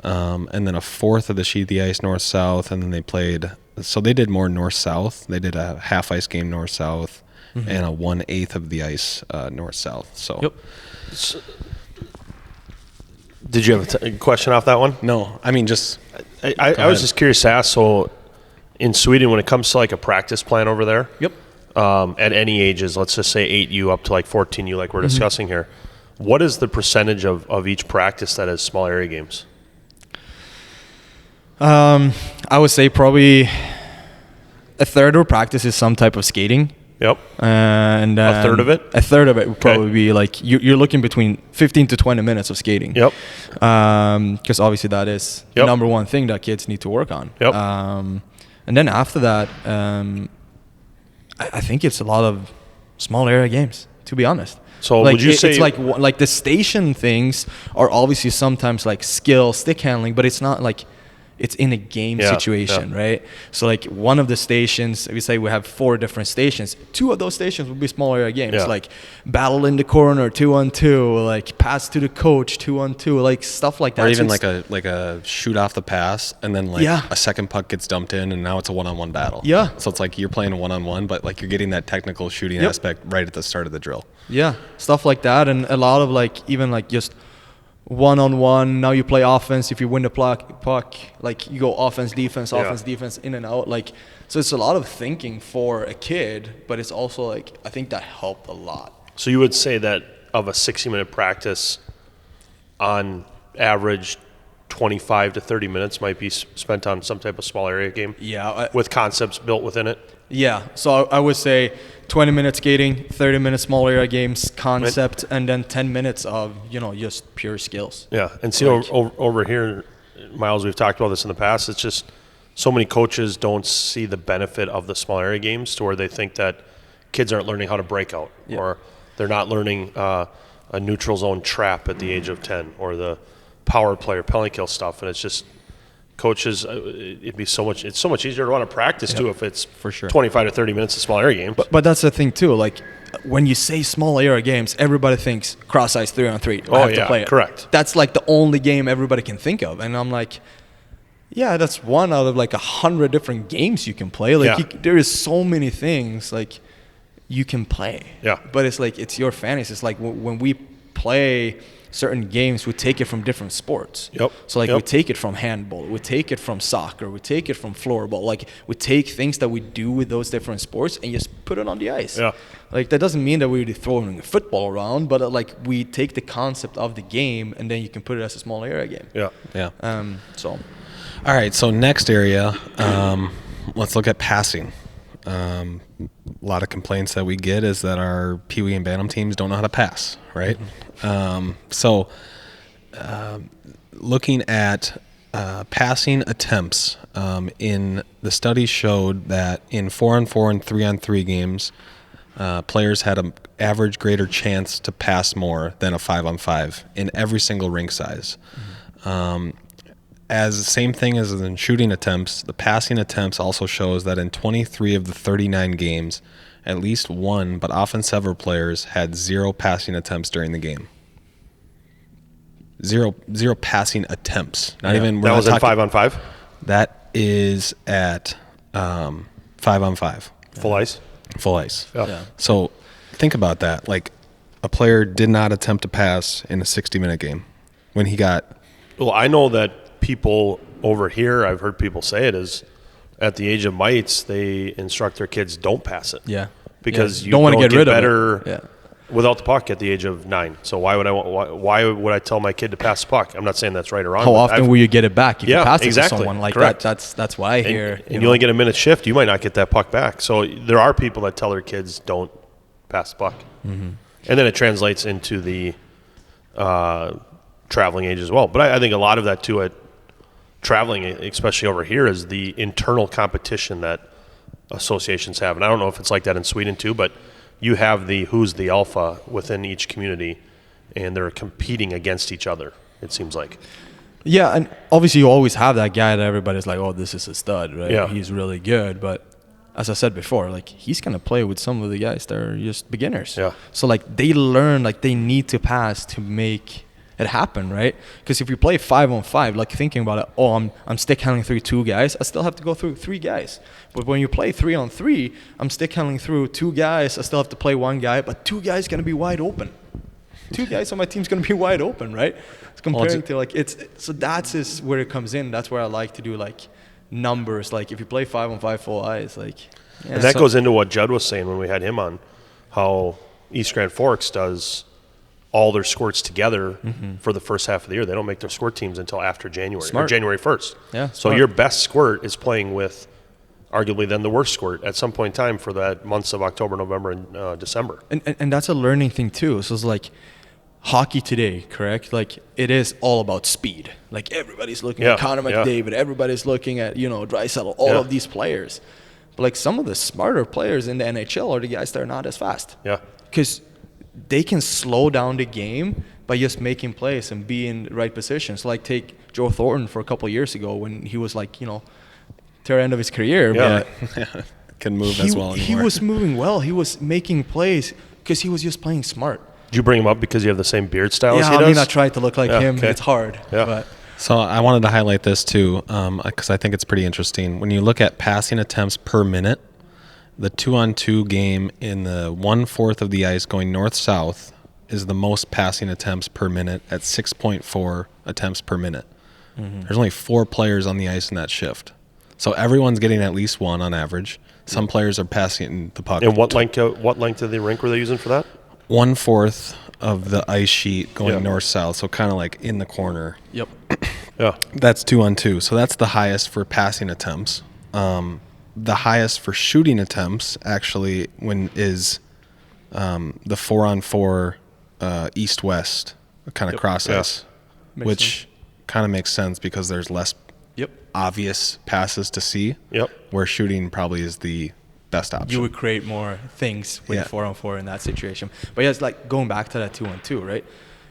[SPEAKER 1] And then a 1/4 of the sheet of the ice north-south, and then they played. So they did more north-south. They did a half ice game north-south, and a 1/8 of the ice north-south. So,
[SPEAKER 3] did you have a question off that one?
[SPEAKER 1] No, I mean just.
[SPEAKER 3] I was just curious to ask. So, in Sweden, when it comes to like a practice plan over there, at any ages, let's just say 8U up to like 14U, like we're discussing here, What is the percentage of each practice that is small area games?
[SPEAKER 2] I would say probably a third of practice is some type of skating.
[SPEAKER 3] Yep.
[SPEAKER 2] And
[SPEAKER 3] A third of it?
[SPEAKER 2] A third of it would probably be like you're looking between 15 to 20 minutes of skating.
[SPEAKER 3] Yep.
[SPEAKER 2] Because obviously that is the number one thing that kids need to work on.
[SPEAKER 3] Yep.
[SPEAKER 2] And then after that, I think it's a lot of small area games, to be honest.
[SPEAKER 3] So
[SPEAKER 2] like,
[SPEAKER 3] would you say
[SPEAKER 2] it's like the station things are obviously sometimes like skill, stick handling, but it's not like it's in a game situation, right? So like one of the stations, we say we have 4 different stations. 2 of those stations would be small area games, like battle in the corner, 2-on-2, like pass to the coach, 2-on-2, like stuff like that.
[SPEAKER 1] Or even like a shoot off the pass, and then like
[SPEAKER 2] Yeah.
[SPEAKER 1] a second puck gets dumped in, and now it's a one-on-one battle.
[SPEAKER 2] Yeah.
[SPEAKER 1] So it's like you're playing a one-on-one, but like you're getting that technical shooting aspect right at the start of the drill.
[SPEAKER 2] Yeah, stuff like that, and a lot of like even like just one-on-one. Now you play offense. If you win the puck, like you go offense, defense, in and out. Like, so it's a lot of thinking for a kid, but it's also like I think that helped a lot.
[SPEAKER 3] So you would say that of a 60-minute practice, on average, 25 to 30 minutes might be spent on some type of small area game?
[SPEAKER 2] Yeah.
[SPEAKER 3] With concepts built within it?
[SPEAKER 2] Yeah. So I would say 20 minutes skating, 30 minutes small area games, concept, and then 10 minutes of, just pure skills.
[SPEAKER 3] Yeah. And see, over here, Miles, we've talked about this in the past. It's just so many coaches don't see the benefit of the small area games to where they think that kids aren't learning how to break out or they're not learning a neutral zone trap at the age of 10 or the power play or penalty kill stuff. And it's just coaches, it's so much easier to run a practice too if it's
[SPEAKER 2] for sure
[SPEAKER 3] 25 to 30 minutes of small area games.
[SPEAKER 2] But that's the thing too. Like when you say small area games, everybody thinks cross ice 3-on-3. I have to play it.
[SPEAKER 3] Correct.
[SPEAKER 2] That's like the only game everybody can think of. And I'm like, yeah, that's one out of like 100 different games you can play. Like there is so many things like you can play.
[SPEAKER 3] Yeah.
[SPEAKER 2] But it's like it's your fantasy. It's like when we play certain games, we take it from different sports.
[SPEAKER 3] Yep.
[SPEAKER 2] So like we take it from handball, we take it from soccer, we take it from floorball. Like we take things that we do with those different sports and just put it on the ice. Yeah. Like that doesn't mean that we're throwing a football around, but like we take the concept of the game and then you can put it as a small area game.
[SPEAKER 1] Yeah. Yeah.
[SPEAKER 2] So.
[SPEAKER 1] All right. So next area, let's look at passing. A lot of complaints that we get is that our Pee Wee and Bantam teams don't know how to pass, right? So looking at passing attempts, in the study showed that in 4-on-4 and 3-on-3 games, players had an average greater chance to pass more than a 5-on-5 in every single rink size. As the same thing as in shooting attempts, the passing attempts also shows that in 23 of the 39 games, at least one, but often several players had 0 passing attempts during the game. Zero passing attempts. Not even.
[SPEAKER 3] That was at 5-on-5?
[SPEAKER 1] That is at 5-on-5.
[SPEAKER 3] Full ice?
[SPEAKER 1] Full ice.
[SPEAKER 3] Yeah.
[SPEAKER 1] So think about that. Like a player did not attempt to pass in a 60-minute game when he got.
[SPEAKER 3] Well, I know that people over here, I've heard people say it, is at the age of mites, they instruct their kids don't pass it.
[SPEAKER 2] Yeah.
[SPEAKER 3] Because you
[SPEAKER 2] don't want to get rid
[SPEAKER 3] better
[SPEAKER 2] of it.
[SPEAKER 3] without the puck at the age of 9. So why would I tell my kid to pass the puck? I'm not saying that's right or wrong.
[SPEAKER 2] How often will you get it back if you pass it to someone like
[SPEAKER 3] Correct.
[SPEAKER 2] that? That's why I hear.
[SPEAKER 3] And you only get a minute shift, you might not get that puck back. So there are people that tell their kids don't pass the puck. Mm-hmm. And then it translates into the traveling age as well. But I think a lot of that too at traveling, especially over here, is the internal competition that associations have. And I don't know if it's like that in Sweden too, but you have the who's the alpha within each community, and they're competing against each other, it seems like.
[SPEAKER 2] Yeah, and obviously you always have that guy that everybody's like, oh, this is a stud, right?
[SPEAKER 3] Yeah.
[SPEAKER 2] He's really good. But as I said before, like he's going to play with some of the guys that are just beginners.
[SPEAKER 3] Yeah.
[SPEAKER 2] So like they learn, like they need to pass to make it happen, right? Because if you play 5-on-5, like thinking about it, oh, I'm stick handling through 2 guys, I still have to go through 3 guys. But when you play 3-on-3, I'm stick handling through 2 guys, I still have to play 1 guy, but 2 guys going to be wide open. 2 guys on my team's going to be wide open, right? It's comparing to like so that's where it comes in. That's where I like to do like numbers. Like if you play 5-on-5 full ice, like
[SPEAKER 3] and that goes into what Judd was saying when we had him on, how East Grand Forks does all their squirts together for the first half of the year. They don't make their squirt teams until after January, or January 1st.
[SPEAKER 2] Yeah,
[SPEAKER 3] so your best squirt is playing with arguably then the worst squirt at some point in time for that months of October, November, and December.
[SPEAKER 2] And that's a learning thing too. So it's like hockey today, correct? Like it is all about speed. Like everybody's looking at Connor McDavid, everybody's looking at, Draisaitl, all of these players. But like some of the smarter players in the NHL are the guys that are not as fast.
[SPEAKER 3] Yeah.
[SPEAKER 2] Because they can slow down the game by just making plays and be in the right positions. Like take Joe Thornton for a couple of years ago when he was like, to the end of his career.
[SPEAKER 3] Yeah.
[SPEAKER 2] But
[SPEAKER 1] Can move as well anymore.
[SPEAKER 2] He was moving well. He was making plays because he was just playing smart.
[SPEAKER 3] Did you bring him up because you have the same beard style as he
[SPEAKER 2] Yeah,
[SPEAKER 3] does?
[SPEAKER 2] I tried to look like him.
[SPEAKER 3] Okay.
[SPEAKER 2] It's hard.
[SPEAKER 3] Yeah.
[SPEAKER 2] But
[SPEAKER 1] So I wanted to highlight this too, because I think it's pretty interesting. When you look at passing attempts per minute, the 2-on-2 game in the 1/4 of the ice going north-south is the most passing attempts per minute at 6.4 attempts per minute. There's only 4 players on the ice in that shift. So everyone's getting at least one on average. Some players are passing the puck.
[SPEAKER 3] And what length of the rink were they using for that?
[SPEAKER 1] 1/4 of the ice sheet going north-south, so kind of like in the corner.
[SPEAKER 2] yep.
[SPEAKER 3] Yeah.
[SPEAKER 1] That's 2-on-2. So that's the highest for passing attempts. The highest for shooting attempts actually is the 4-on-4 east-west kind of cross ice, which kind of makes sense because there's less obvious passes to see.
[SPEAKER 3] Yep.
[SPEAKER 1] Where shooting probably is the best option.
[SPEAKER 2] You would create more things with 4-on-4 in that situation. But yeah, it's like going back to that 2-on-2, right?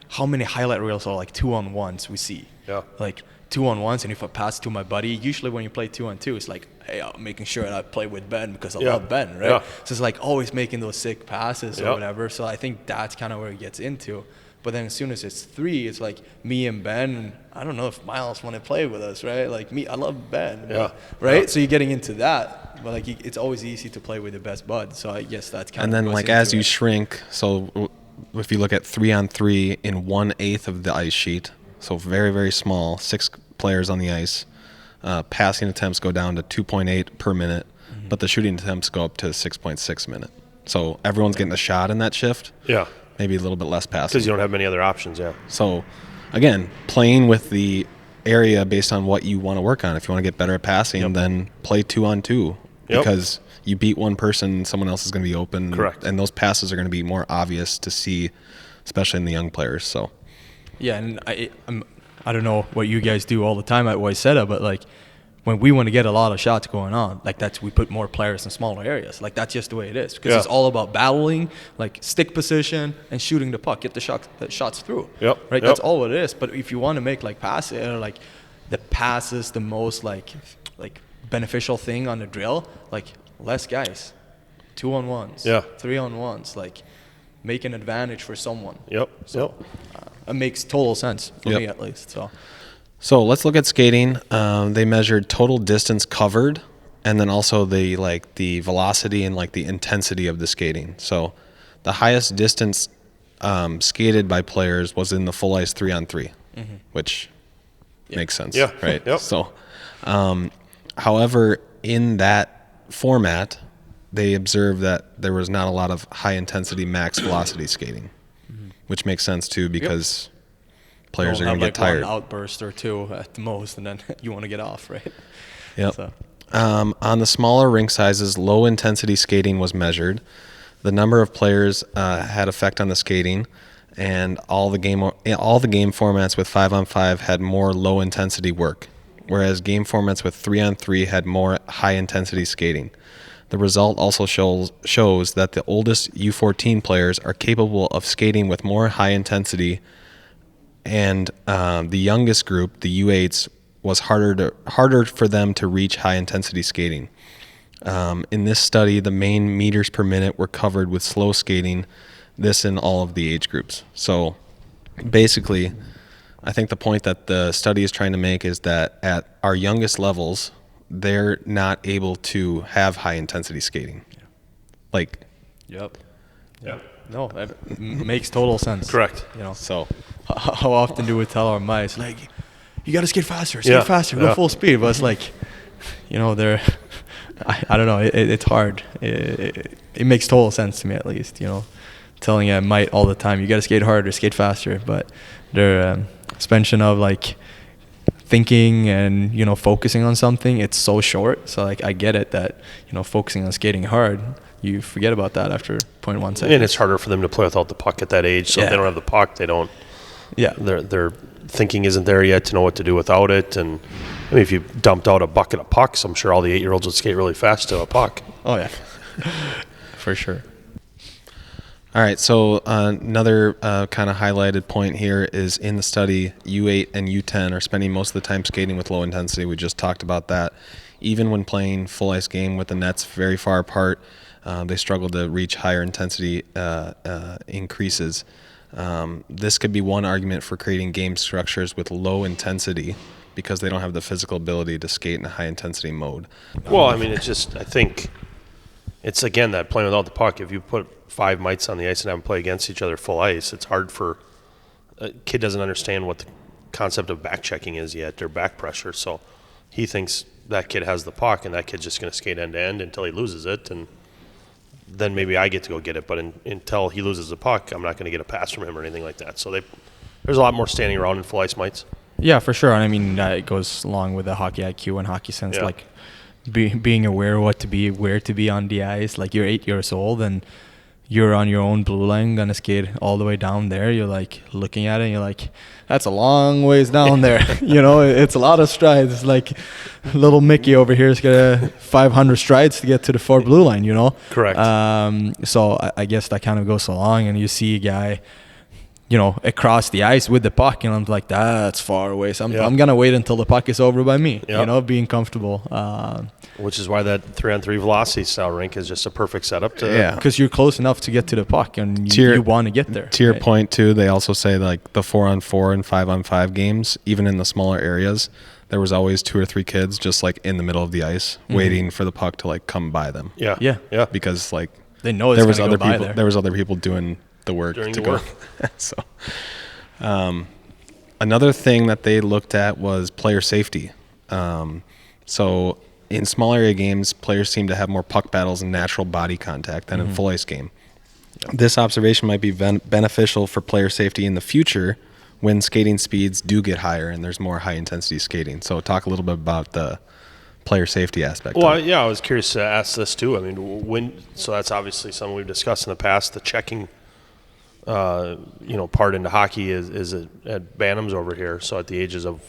[SPEAKER 2] How many highlight reels are like 2-on-1s we see?
[SPEAKER 3] Yeah.
[SPEAKER 2] Like 2-on-1s, and if I pass to my buddy, usually when you play 2-on-2, it's like, hey, I'm making sure that I play with Ben because I love Ben, right?
[SPEAKER 3] Yeah.
[SPEAKER 2] So it's like always making those sick passes or
[SPEAKER 3] Yeah.
[SPEAKER 2] whatever. So I think that's kind of where it gets into. But then as soon as it's 3, it's like me and Ben. And I don't know if Miles want to play with us, right? Like me, I love Ben, right? So you're getting into that. But like it's always easy to play with your best bud. So I guess that's kind of.
[SPEAKER 1] And then like as you shrink, so if you look at 3-on-3 in 1/8 of the ice sheet, so very, very small, 6 players on the ice, passing attempts go down to 2.8 per minute, but the shooting attempts go up to 6.6 a minute. So everyone's getting a shot in that shift.
[SPEAKER 3] Yeah.
[SPEAKER 1] Maybe a little bit less passing.
[SPEAKER 3] Because you don't have many other options,
[SPEAKER 1] So, again, playing with the area based on what you want to work on. If you want to get better at passing, then play 2-on-2 because you beat one person, someone else is going to be open.
[SPEAKER 3] Correct.
[SPEAKER 1] And those passes are going to be more obvious to see, especially in the young players. So,
[SPEAKER 2] yeah, and I don't know what you guys do all the time at Wayzata, but like when we want to get a lot of shots going on, like we put more players in smaller areas. Like that's just the way it is because it's all about battling, like stick position and shooting the puck, get the shots through.
[SPEAKER 3] Yep.
[SPEAKER 2] Right. That's all it is. But if you want to make like passes, or like the passes, the most like beneficial thing on the drill, like less guys, 2-on-1s, 3-on-1s, like make an advantage for someone. So it makes total sense for me at least.
[SPEAKER 1] So let's look at skating. They measured total distance covered, and then also the velocity and like the intensity of the skating. So the highest distance skated by players was in the full ice 3-on-3, which makes sense, right?
[SPEAKER 3] Yep.
[SPEAKER 1] So, however, in that format, they observed that there was not a lot of high intensity max velocity skating, which makes sense too because. Players are going to get tired.
[SPEAKER 2] One outburst or 2 at the most, and then you want to get off, right?
[SPEAKER 1] Yep. So. On the smaller rink sizes, low intensity skating was measured. The number of players had effect on the skating, and all the game formats with 5-on-5 had more low intensity work, whereas game formats with 3-on-3 had more high intensity skating. The result also shows that the oldest U14 players are capable of skating with more high intensity. And the youngest group, the U8s, was harder for them to reach high-intensity skating. In this study, the main meters per minute were covered with slow skating, this in all of the age groups. So basically, I think the point that the study is trying to make is that at our youngest levels, they're not able to have high-intensity skating.
[SPEAKER 2] Yep. No, that makes total sense.
[SPEAKER 3] Correct.
[SPEAKER 1] So
[SPEAKER 2] how often do we tell our mice, like, you got to skate faster, go full speed? But it's like, they're, I don't know, it's hard. It makes total sense to me at least, telling Mite all the time, you got to skate harder, skate faster. But their suspension of like thinking and, you know, focusing on something, it's so short. So like I get it that, you know, focusing on skating hard, you forget about that after 0.1 seconds.
[SPEAKER 3] And it's harder for them to play without the puck at that age. So if they don't have the puck, they don't.
[SPEAKER 2] Yeah.
[SPEAKER 3] Their thinking isn't there yet to know what to do without it. And I mean, if you dumped out a bucket of pucks, I'm sure all the 8-year-olds would skate really fast to a puck.
[SPEAKER 2] Oh yeah, for sure.
[SPEAKER 1] All right, so another kind of highlighted point here is in the study, U8 and U10 are spending most of the time skating with low intensity. We just talked about that. Even when playing full ice game with the nets very far apart, they struggle to reach higher intensity increases. This could be one argument for creating game structures with low intensity because they don't have the physical ability to skate in a high intensity mode.
[SPEAKER 3] Well, I mean, it's just, I think it's, again, that playing without the puck. If you put 5 mites on the ice and have them play against each other full ice, it's hard for a kid doesn't understand what the concept of back checking is yet, or back pressure. So he thinks that kid has the puck and that kid's just going to skate end to end until he loses it, and then maybe I get to go get it. But until he loses the puck, I'm not going to get a pass from him or anything like that. So there's a lot more standing around in full ice mites.
[SPEAKER 2] Yeah, for sure. And I mean, it goes along with the hockey IQ and hockey sense, like being aware of where to be on the ice. Like you're 8 years old and you're on your own blue line, gonna skate all the way down there. You're like looking at it and you're like, that's a long ways down there. You know, it's a lot of strides. It's like little Mickey over here has got 500 strides to get to the far blue line, you know?
[SPEAKER 3] Correct.
[SPEAKER 2] So I guess that kind of goes along, and you see a guy, you know, across the ice with the puck, and I'm like, that's far away. So I'm going to wait until the puck is over by me, you know, being comfortable.
[SPEAKER 3] Which is why that 3-on-3 velocity style rink is just a perfect setup to.
[SPEAKER 2] Because you're close enough to get to the puck, and you want to get there.
[SPEAKER 1] To your point, too, they also say like the 4-on-4 and 5-on-5 games, even in the smaller areas, there was always 2 or 3 kids just like in the middle of the ice waiting for the puck to like come by them.
[SPEAKER 3] Yeah.
[SPEAKER 1] Because like
[SPEAKER 2] they know
[SPEAKER 1] there was other people. There was other people doing the work
[SPEAKER 3] During
[SPEAKER 1] to
[SPEAKER 3] the
[SPEAKER 1] go.
[SPEAKER 3] work.
[SPEAKER 1] So another thing that they looked at was player safety. So in small area games, players seem to have more puck battles and natural body contact than in full ice game. This observation might be beneficial for player safety in the future when skating speeds do get higher and there's more high intensity skating. So talk a little bit about the player safety aspect.
[SPEAKER 3] Well, I was curious to ask this too. I mean, so that's obviously something we've discussed in the past. The checking, part into hockey is at Bantams over here. So at the ages of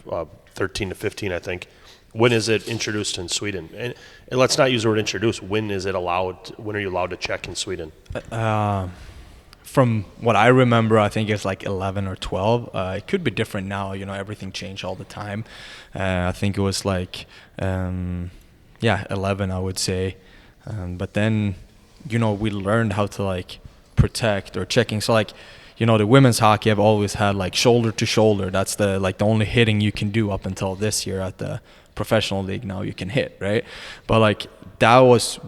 [SPEAKER 3] 13 to 15, I think. When is it introduced in Sweden? And let's not use the word introduced. When is it allowed? When are you allowed to check in Sweden?
[SPEAKER 2] From what I remember, I think it's like 11 or 12. It could be different now. You know, everything changed all the time. I think it was like, 11, I would say. But then, you know, we learned how to like protect or checking. So like, you know, the women's hockey have always had like shoulder to shoulder. That's the only hitting you can do up until this year at the professional league. Now you can hit, right? But like that was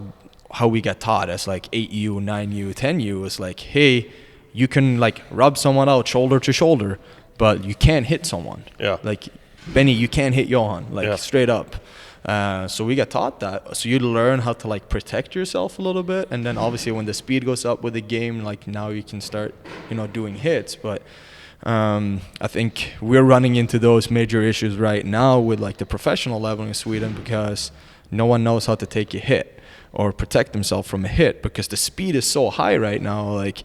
[SPEAKER 2] how we got taught as like 8U, 9U, 10U was like, hey, you can like rub someone out shoulder to shoulder, but you can't hit someone.
[SPEAKER 3] Yeah.
[SPEAKER 2] Like Benny, you can't hit Johan, like straight up. So we got taught that. So you learn how to like protect yourself a little bit, and then obviously when the speed goes up with the game, like now you can start, you know, doing hits. But I think we're running into those major issues right now with like the professional level in Sweden because no one knows how to take a hit or protect themselves from a hit because the speed is so high right now, like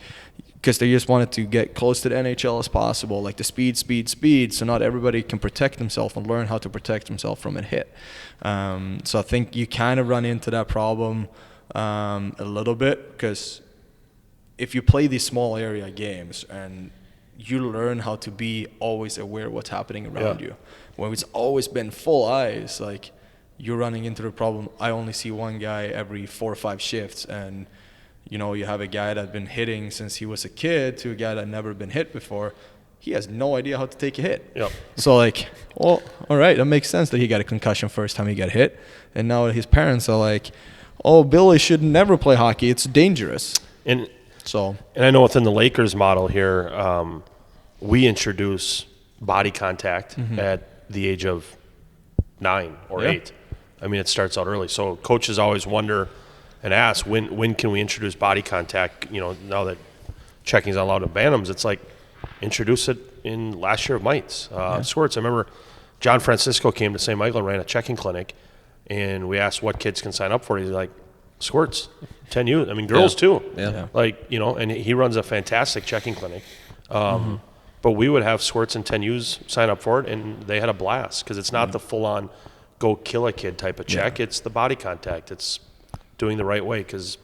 [SPEAKER 2] because they just wanted to get close to the NHL as possible, like the speed, so not everybody can protect themselves and learn how to protect themselves from a hit. So I think you kind of run into that problem a little bit because if you play these small area games and you learn how to be always aware of what's happening around you. When it's always been full ice, like you're running into the problem. I only see one guy every 4 or 5 shifts, and you know, you have a guy that's been hitting since he was a kid to a guy that never been hit before. He has no idea how to take a hit.
[SPEAKER 3] Yep.
[SPEAKER 2] So like, well, all right, that makes sense that he got a concussion first time he got hit. And now his parents are like, oh, Billy should never play hockey. It's dangerous.
[SPEAKER 3] And I know within the Lakers model here, we introduce body contact at the age of 9 or 8. I mean, it starts out early. So coaches always wonder and ask, when can we introduce body contact, you know, now that checking's not allowed in Bantams. It's like, introduce it in last year of mites. Squirts. I remember John Francisco came to St. Michael and ran a checking clinic, and we asked what kids can sign up for it. He's like, squirts, 10 youth. I mean, girls too.
[SPEAKER 1] Yeah.
[SPEAKER 3] Like, you know, and he runs a fantastic checking clinic. But we would have squirts and 10Us sign up for it, and they had a blast because it's not the full-on go kill a kid type of check. Yeah. It's the body contact. It's doing the right way because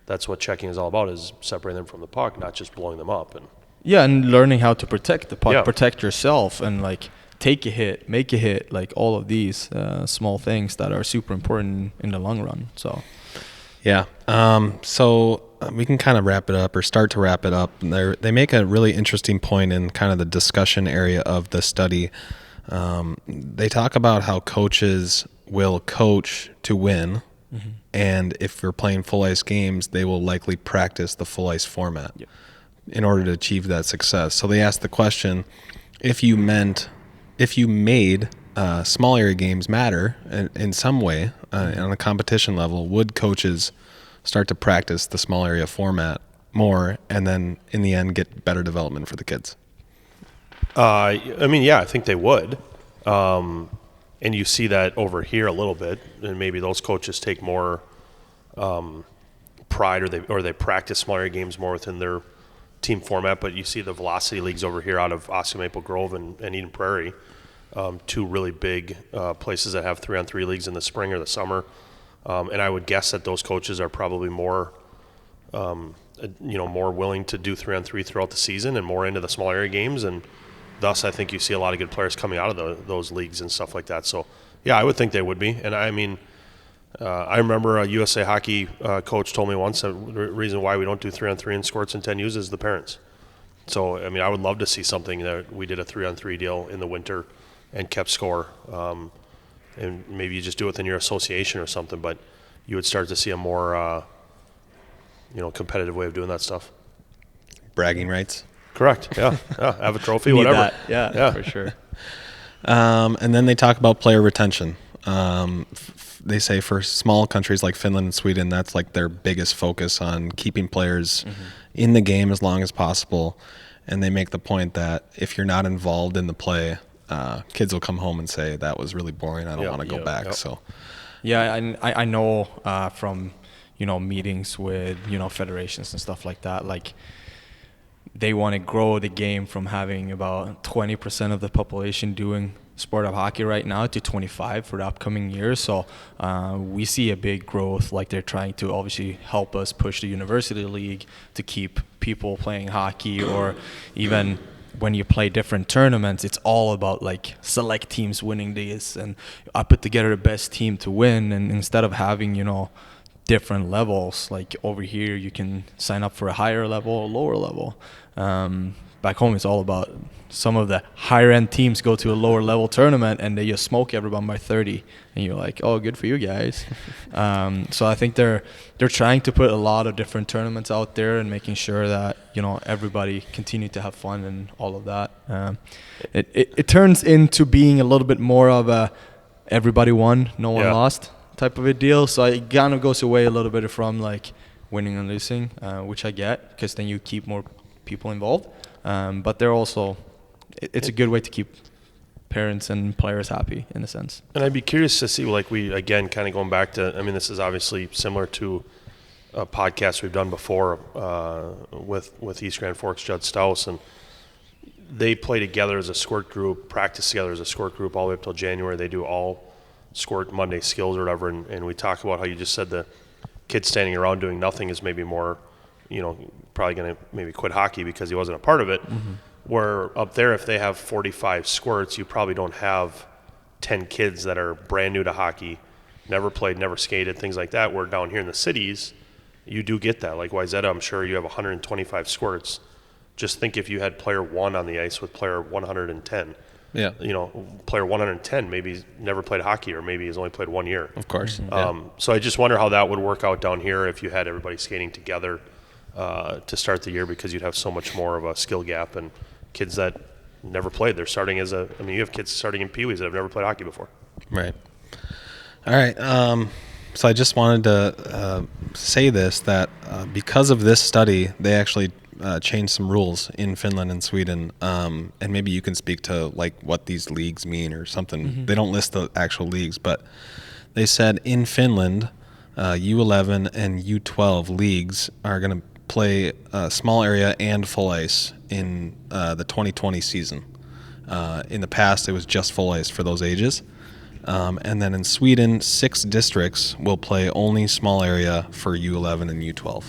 [SPEAKER 3] that's what checking is all about, is separating them from the puck, not just blowing them up.
[SPEAKER 2] And learning how to protect the puck, protect yourself, and like take a hit, make a hit, like all of these small things that are super important in the long run. So,
[SPEAKER 1] yeah. So we can kind of wrap it up or start to wrap it up. They make a really interesting point in kind of the discussion area of the study. They talk about how coaches will coach to win, and if you're playing full ice games, they will likely practice the full ice format in order to achieve that success. So they asked the question, if you made small area games matter in some way on a competition level, would coaches start to practice the small area format more and then in the end get better development for the kids?
[SPEAKER 3] I mean, yeah, I think they would. And you see that over here a little bit, and maybe those coaches take more pride, or they practice small area games more within their team format. But you see the velocity leagues over here out of Osceola Maple Grove and Eden Prairie, two really big places that have 3-on-3 leagues in the spring or the summer. And I would guess that those coaches are probably more, more willing to do 3-on-3 throughout the season and more into the small area games. And thus, I think you see a lot of good players coming out of those leagues and stuff like that. So, yeah, I would think they would be. And I mean, I remember a USA Hockey coach told me once the reason why we don't do 3-on-3 in squirts and 10Us is the parents. So, I mean, I would love to see something that we did a 3-on-3 deal in the winter and kept score. And maybe you just do it within your association or something, but you would start to see a more, competitive way of doing that stuff.
[SPEAKER 1] Bragging rights.
[SPEAKER 3] Correct. Yeah. Have a trophy, whatever.
[SPEAKER 2] That. Yeah, for sure.
[SPEAKER 1] And then they talk about player retention. They say for small countries like Finland and Sweden, that's like their biggest focus on keeping players in the game as long as possible. And they make the point that if you're not involved in the play, kids will come home and say, that was really boring, I don't want to go back. So,
[SPEAKER 2] yeah, I know from, meetings with, federations and stuff like that, like, they want to grow the game from having about 20% of the population doing sport of hockey right now to 25 for the upcoming years. So we see a big growth. Like, they're trying to obviously help us push the university league to keep people playing hockey, or even when you play different tournaments, it's all about like select teams winning these, and I put together the best team to win. And instead of having, different levels, like over here you can sign up for a higher level or lower level. Back home it's all about some of the higher end teams go to a lower level tournament and they just smoke everyone by 30, and you're like, oh, good for you guys. So I think they're trying to put a lot of different tournaments out there and making sure that everybody continue to have fun and all of that. It turns into being a little bit more of a everybody won, no one lost type of a deal. So it kind of goes away a little bit from like winning and losing, which I get, because then you keep more people involved. But they're also, it's a good way to keep parents and players happy in a sense. And
[SPEAKER 3] I'd be curious to see, like, we, again, kind of going back to, I mean, this is obviously similar to a podcast we've done before with East Grand Forks, Judd Stouse, and they play together as a squirt group, practice together as a squirt group all the way up till January. They do all squirt Monday skills or whatever, and we talk about how you just said the kid standing around doing nothing is maybe more, probably going to maybe quit hockey because he wasn't a part of it. Where up there, if they have 45 squirts, you probably don't have 10 kids that are brand new to hockey, never played, never skated, things like that. Where down here in the cities, you do get that. Like Wayzata, I'm sure you have 125 squirts. Just think if you had player 1 on the ice with player 110.
[SPEAKER 1] Yeah.
[SPEAKER 3] Player 110 maybe he's never played hockey, or maybe he's only played 1 year.
[SPEAKER 1] Of course.
[SPEAKER 3] So I just wonder how that would work out down here if you had everybody skating together to start the year, because you'd have so much more of a skill gap, and kids that never played, they're starting as you have kids starting in Pee-wees that have never played hockey before.
[SPEAKER 1] Right. All right. So I just wanted to say this, that because of this study, they actually changed some rules in Finland and Sweden, and maybe you can speak to like what these leagues mean or something. They don't list the actual leagues, but they said in Finland, U11 and U12 leagues are going to play small area and full ice in the 2020 season. In the past, it was just full ice for those ages. And then in Sweden, 6 districts will play only small area for U11 and U12.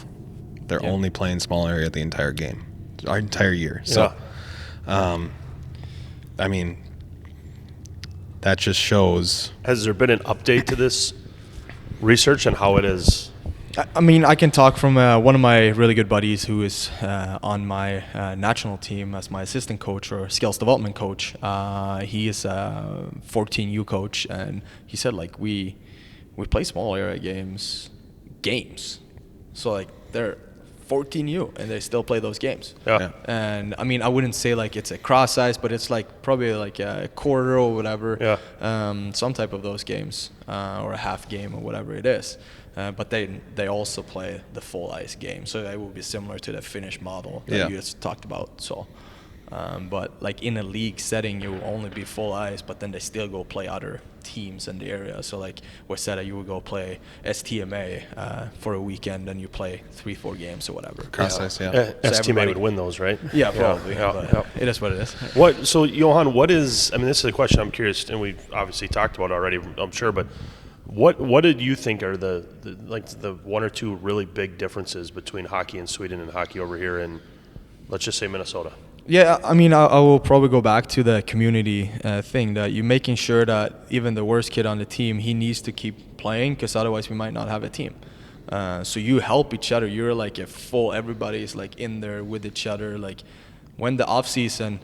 [SPEAKER 1] They're only playing small area the entire game, our entire year. So, I mean, that just shows.
[SPEAKER 3] Has there been an update to this research and how it is?
[SPEAKER 2] I mean, I can talk from one of my really good buddies who is on my national team as my assistant coach or skills development coach. He is a 14U coach, and he said like we play small area games. So like they're 14U and they still play those games.
[SPEAKER 3] Yeah.
[SPEAKER 2] And I mean, I wouldn't say like it's a cross size, but it's like probably like a quarter or whatever.
[SPEAKER 3] Yeah.
[SPEAKER 2] Some type of those games or a half game or whatever it is. But they also play the full ice game, so it will be similar to the Finnish model that you just talked about. So, but like in a league setting, you will only be full ice, but then they still go play other teams in the area. So like Waseda, you would go play STMA for a weekend, and you play 3-4 games or whatever.
[SPEAKER 1] Cross ice,
[SPEAKER 3] STMA would win those, right?
[SPEAKER 2] Yeah, probably.
[SPEAKER 3] Yeah.
[SPEAKER 2] It is what it is.
[SPEAKER 3] So Johan, what is? I mean, this is a question I'm curious, and we've obviously talked about already, I'm sure, but. What did you think are the one or two really big differences between hockey in Sweden and hockey over here in, let's just say, Minnesota?
[SPEAKER 2] Yeah, I mean, I will probably go back to the community thing, that you're making sure that even the worst kid on the team, he needs to keep playing, because otherwise we might not have a team. So you help each other. You're like everybody's like in there with each other. Like when the off season,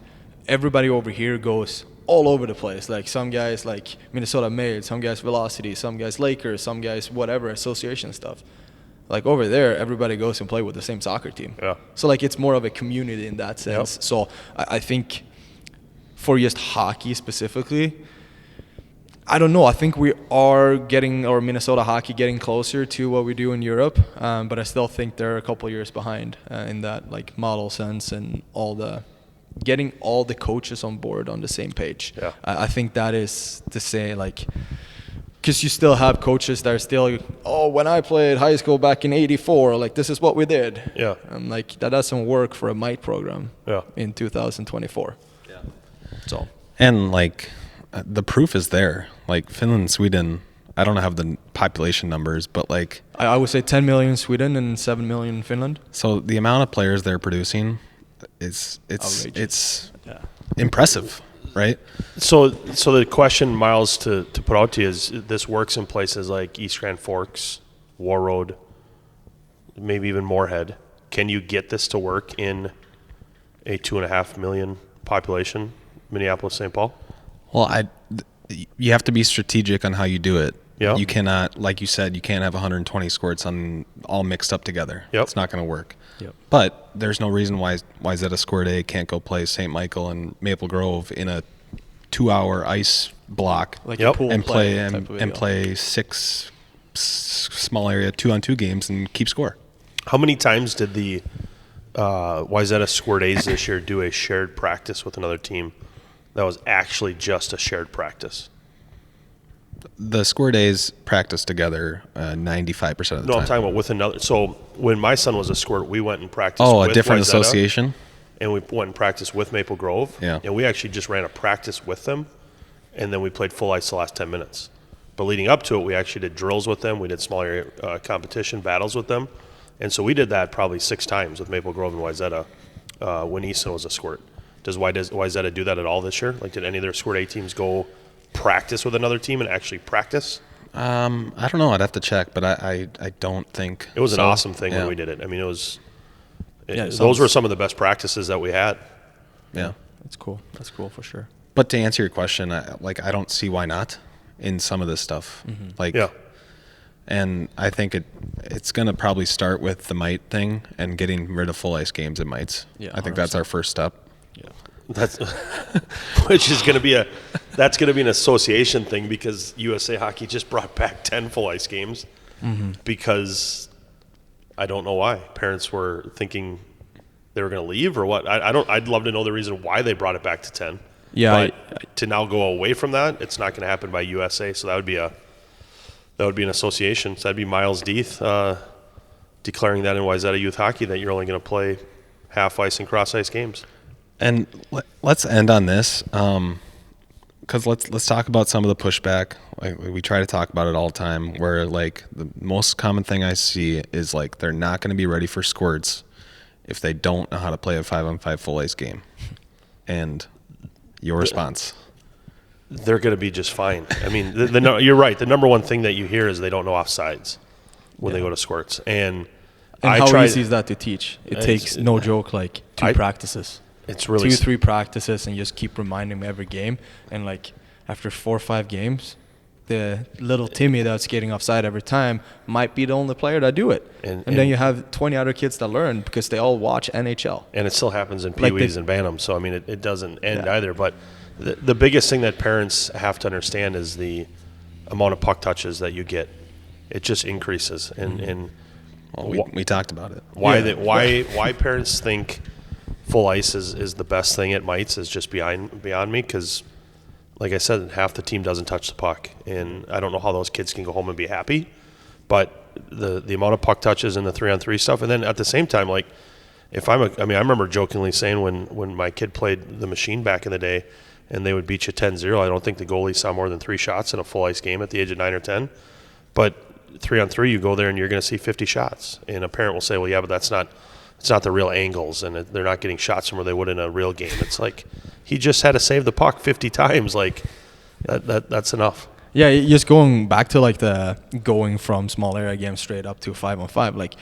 [SPEAKER 2] everybody over here goes all over the place. Like some guys like Minnesota Made, some guys Velocity, some guys Lakers, some guys whatever, association stuff. Like over there, everybody goes and play with the same soccer team.
[SPEAKER 3] Yeah.
[SPEAKER 2] So like it's more of a community in that sense. Yep. So I think for just hockey specifically, I don't know. I think we are getting, or Minnesota hockey getting closer to what we do in Europe, but I still think they're a couple years behind in that like model sense and getting all the coaches on board on the same page.
[SPEAKER 3] Yeah.
[SPEAKER 2] I think that is to say, like, because you still have coaches that are still, when I played high school back in '84, like this is what we did.
[SPEAKER 3] Yeah.
[SPEAKER 2] And like that doesn't work for a MITE program.
[SPEAKER 3] Yeah.
[SPEAKER 2] In 2024.
[SPEAKER 1] Yeah.
[SPEAKER 2] So.
[SPEAKER 1] And like the proof is there. Like Finland and Sweden, I don't have the population numbers, but like
[SPEAKER 2] I would say 10 million in Sweden and 7 million in Finland.
[SPEAKER 1] So the amount of players they're producing, it's impressive, right?
[SPEAKER 3] So the question, Miles, to put out to you is, this works in places like East Grand Forks, Warroad, maybe even Moorhead. Can you get this to work in a 2.5 million population, Minneapolis, St. Paul?
[SPEAKER 1] Well, you have to be strategic on how you do it.
[SPEAKER 3] Yeah.
[SPEAKER 1] You cannot, like you said, you can't have 120 squirts on all mixed up together.
[SPEAKER 3] Yep.
[SPEAKER 1] It's not going to work.
[SPEAKER 2] Yep.
[SPEAKER 1] But there's no reason why Zeta Squirt A can't go play St. Michael and Maple Grove in a 2-hour ice block,
[SPEAKER 2] like a pool
[SPEAKER 1] and
[SPEAKER 2] play
[SPEAKER 1] play 6 small area 2-on-2 games and keep score.
[SPEAKER 3] How many times did the Wayzata Squirt A's this year do a shared practice with another team that was actually just a shared practice?
[SPEAKER 1] The Squirt A's practice together 95% of the time.
[SPEAKER 3] No, I'm talking about with another. So when my son was a squirt, we went and practiced with
[SPEAKER 1] a different
[SPEAKER 3] Wayzata,
[SPEAKER 1] association?
[SPEAKER 3] And we went and practiced with Maple Grove.
[SPEAKER 1] Yeah.
[SPEAKER 3] And we actually just ran a practice with them, and then we played full ice the last 10 minutes. But leading up to it, we actually did drills with them. We did small area competition battles with them. And so we did that probably 6 times with Maple Grove and Wayzata when Easton was a squirt. Does Wayzata do that at all this year? Like, did any of their Squirt A teams go practice with another team and actually practice?
[SPEAKER 1] I don't know. I'd have to check, but I don't think
[SPEAKER 3] it was an awesome thing when we did it. I mean, those were some of the best practices that we had.
[SPEAKER 1] Yeah,
[SPEAKER 2] that's cool. That's cool for sure.
[SPEAKER 1] But to answer your question, I don't see why not in some of this stuff.
[SPEAKER 3] Yeah.
[SPEAKER 1] And I think it's going to probably start with the MITE thing and getting rid of full ice games at MITES.
[SPEAKER 2] Yeah,
[SPEAKER 1] I think that's our first step.
[SPEAKER 2] Yeah.
[SPEAKER 3] That's which is going to be an association thing, because USA Hockey just brought back 10 full ice games because I don't know why parents were thinking they were going to leave or what? I'd love to know the reason why they brought it back to 10.
[SPEAKER 2] Yeah,
[SPEAKER 3] but to now go away from that, it's not going to happen by USA. So that would be an association. So that'd be Miles Deeth declaring that in Wayzata Youth Hockey that you're only going to play half ice and cross ice games.
[SPEAKER 1] And let's end on this, because let's talk about some of the pushback. Like, we try to talk about it all the time, where like the most common thing I see is like they're not going to be ready for squirts if they don't know how to play a 5-on-5 full ice game. And your response?
[SPEAKER 3] They're going to be just fine. I mean, you're right. The number one thing that you hear is they don't know offsides when they go to squirts. And
[SPEAKER 2] how easy is that to teach? It takes, no joke, like 2 practices.
[SPEAKER 3] It's really
[SPEAKER 2] 2-3 practices, and you just keep reminding me every game. And like after 4 or 5 games, the little Timmy that's getting offside every time might be the only player that do it. And then you have 20 other kids that learn because they all watch NHL.
[SPEAKER 3] And it still happens in Pee-wees and Bantam. So, I mean, it doesn't end either. But the biggest thing that parents have to understand is the amount of puck touches that you get. It just increases. And
[SPEAKER 1] we talked about it.
[SPEAKER 3] Why parents think full ice is the best thing at Mites is just beyond me, because like I said, half the team doesn't touch the puck, and I don't know how those kids can go home and be happy. But the amount of puck touches and the 3-on-3 stuff, and then at the same time, like I remember jokingly saying when my kid played the machine back in the day, and they would beat you 10-0. I don't think the goalie saw more than 3 shots in a full ice game at the age of 9 or 10. But 3-on-3, you go there and you're going to see 50 shots, and a parent will say, "Well, yeah, but it's not the real angles, and they're not getting shots from where they would in a real game." It's like, he just had to save the puck 50 times. Like, that's enough.
[SPEAKER 2] Yeah, just going back to like the going from small area games straight up to 5-on-5. Like,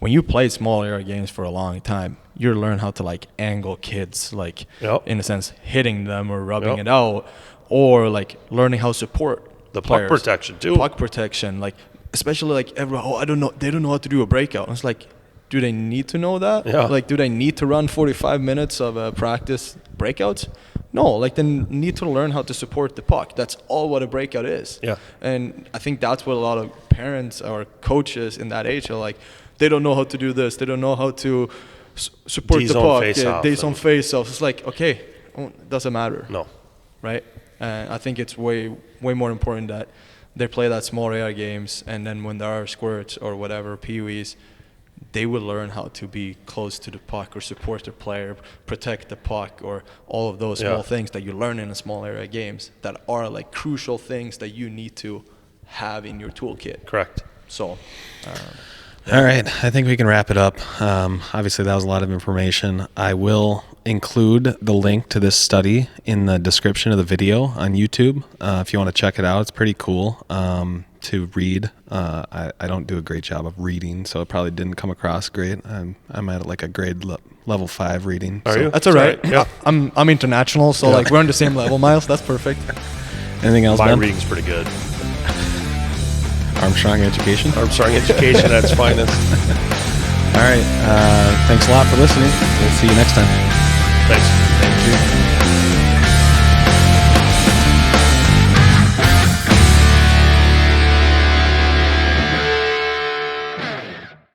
[SPEAKER 2] when you play small area games for a long time, you learn how to like angle kids, like in a sense hitting them or rubbing it out, or like learning how to support
[SPEAKER 3] the
[SPEAKER 2] players.
[SPEAKER 3] Puck protection too.
[SPEAKER 2] Puck protection, like especially like everyone. I don't know. They don't know how to do a breakout. And it's like, do they need to know that?
[SPEAKER 3] Yeah.
[SPEAKER 2] Like, do they need to run 45 minutes of practice breakouts? No, like they need to learn how to support the puck. That's all what a breakout is.
[SPEAKER 3] Yeah.
[SPEAKER 2] And I think that's what a lot of parents or coaches in that age are like, they don't know how to do this. They don't know how to support the puck. Days on face-offs. It's like, okay, it doesn't matter.
[SPEAKER 3] No.
[SPEAKER 2] Right? And I think it's way more important that they play that small area games, and then when there are squirts or whatever, Pee-wees, they will learn how to be close to the puck or support their player, protect the puck, or all of those small things that you learn in a small area games that are like crucial things that you need to have in your toolkit.
[SPEAKER 3] Correct.
[SPEAKER 2] So,
[SPEAKER 1] all right, I think we can wrap it up. Obviously, that was a lot of information. I will include the link to this study in the description of the video on YouTube. If you want to check it out, it's pretty cool to read. I don't do a great job of reading, so it probably didn't come across great. I'm at like a grade level 5 reading.
[SPEAKER 3] Are you?
[SPEAKER 2] That's all right.
[SPEAKER 3] Yeah.
[SPEAKER 2] I'm international, so like we're on the same level, Miles. That's perfect.
[SPEAKER 1] Anything else,
[SPEAKER 3] My
[SPEAKER 1] Ben?
[SPEAKER 3] reading's pretty good.
[SPEAKER 1] Armstrong Education.
[SPEAKER 3] Armstrong Education at its finest.
[SPEAKER 1] All right. Thanks a lot for listening. We'll see you next time.
[SPEAKER 3] Thanks.